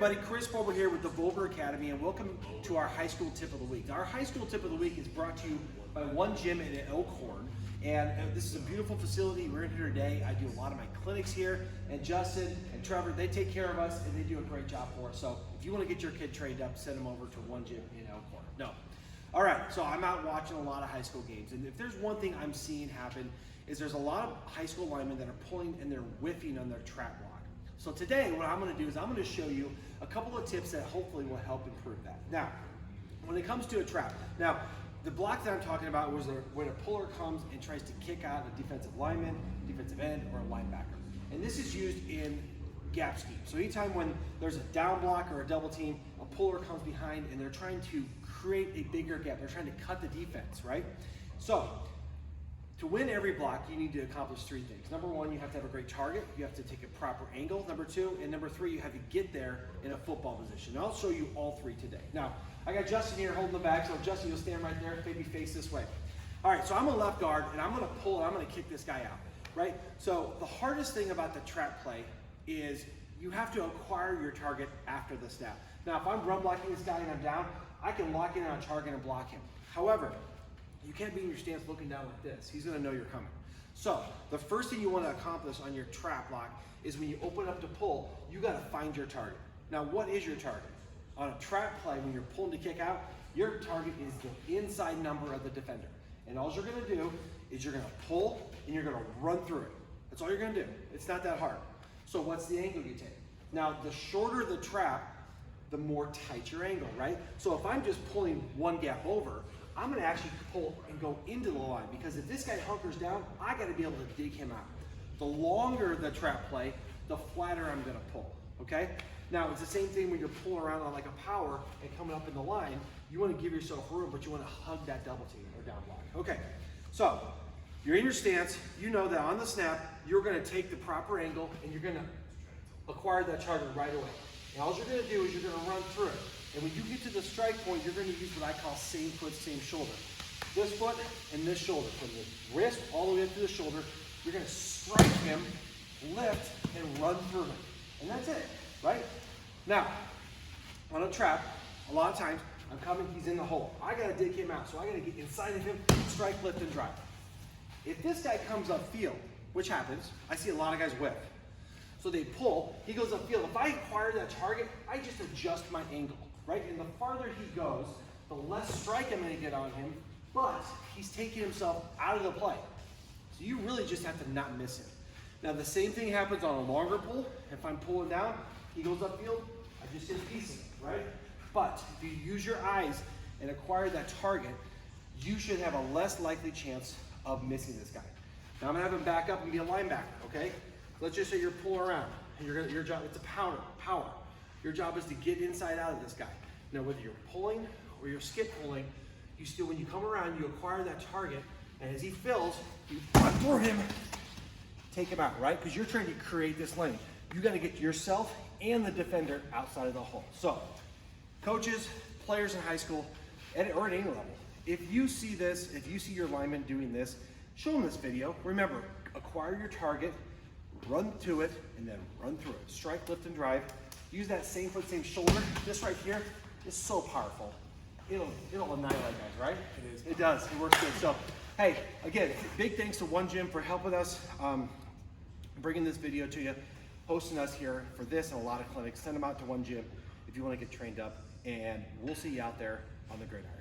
everybody, Chris Bober here with the Bober Academy, and welcome to our high school tip of the week. Our high school tip of the week is brought to you by One Gym in Elkhorn, and this is a beautiful facility. We're in here today. I do a lot of my clinics here, and Justin and Trevor, they take care of us, and they do a great job for us. So if you want to get your kid trained up, send them over to One Gym in Elkhorn. No. All right, so I'm out watching a lot of high school games, and if there's one thing I'm seeing happen is there's a lot of high school linemen that are pulling and they're whiffing on their trap block. So today, what I'm gonna do is I'm gonna show you a couple of tips that hopefully will help improve that. Now, when it comes to a trap, now, the block that I'm talking about was when a puller comes and tries to kick out a defensive lineman, defensive end, or a linebacker. And this is used in gap scheme. So anytime when there's a down block or a double team, a puller comes behind and they're trying to create a bigger gap. They're trying to cut the defense, right? So, to win every block, you need to accomplish three things. Number one, you have to have a great target. You have to take a proper angle. Number two, and number three, you have to get there in a football position. And I'll show you all three today. Now, I got Justin here holding the bag, so Justin, you'll stand right there, maybe face this way. All right, so I'm a left guard, and I'm gonna pull and I'm gonna kick this guy out, right? So the hardest thing about the trap play is you have to acquire your target after the snap. Now, if I'm run blocking this guy and I'm down, I can lock in on a target and block him. However, you can't be in your stance looking down like this. He's gonna know you're coming. So the first thing you wanna accomplish on your trap block is when you open up to pull, you gotta find your target. Now, what is your target? On a trap play, when you're pulling to kick out, your target is the inside number of the defender. And all you're gonna do is you're gonna pull and you're gonna run through it. That's all you're gonna do. It's not that hard. So what's the angle you take? Now, the shorter the trap, the more tight your angle, right? So if I'm just pulling one gap over, I'm gonna actually pull and go into the line, because if this guy hunkers down, I gotta be able to dig him out. The longer the trap play, the flatter I'm gonna pull, okay? Now, it's the same thing when you're pulling around on like a power and coming up in the line. You wanna give yourself room, but you wanna hug that double team or down block. Okay, so you're in your stance. You know that on the snap, you're gonna take the proper angle and you're gonna acquire that target right away. And all you're gonna do is you're gonna run through it. And when you get to the strike point, you're gonna use what I call same foot, same shoulder. This foot and this shoulder. From the wrist all the way up to the shoulder, you're gonna strike him, lift, and run through him. And that's it, right? Now, on a trap, a lot of times, I'm coming, he's in the hole. I gotta dig him out, so I gotta get inside of him, strike, lift, and drive. If this guy comes upfield, which happens, I see a lot of guys whip. So they pull, he goes upfield. If I acquire that target, I just adjust my angle, right? And the farther he goes, the less strike I'm gonna get on him, but he's taking himself out of the play. So you really just have to not miss him. Now the same thing happens on a longer pull. If I'm pulling down, he goes upfield, I just hit a piece of it, right? But if you use your eyes and acquire that target, you should have a less likely chance of missing this guy. Now I'm gonna have him back up and be a linebacker, okay? Let's just say you're pulling around, and your job, it's a power. Your job is to get inside out of this guy. Now, whether you're pulling or you're skip pulling, you still, when you come around, you acquire that target, and as he fills, you run through him, take him out, right? Because you're trying to create this lane. You gotta get yourself and the defender outside of the hole. So, coaches, players in high school, or at any level, if you see this, if you see your lineman doing this, show them this video. Remember, acquire your target, run to it, and then run through it. Strike, lift, and drive. Use that same foot, same shoulder. This right here is so powerful. It'll annihilate guys, right? It is. It does. It works good. So, hey, again, big thanks to One Gym for helping us bringing this video to you, hosting us here for this and a lot of clinics. Send them out to One Gym if you want to get trained up, and we'll see you out there on the gridiron.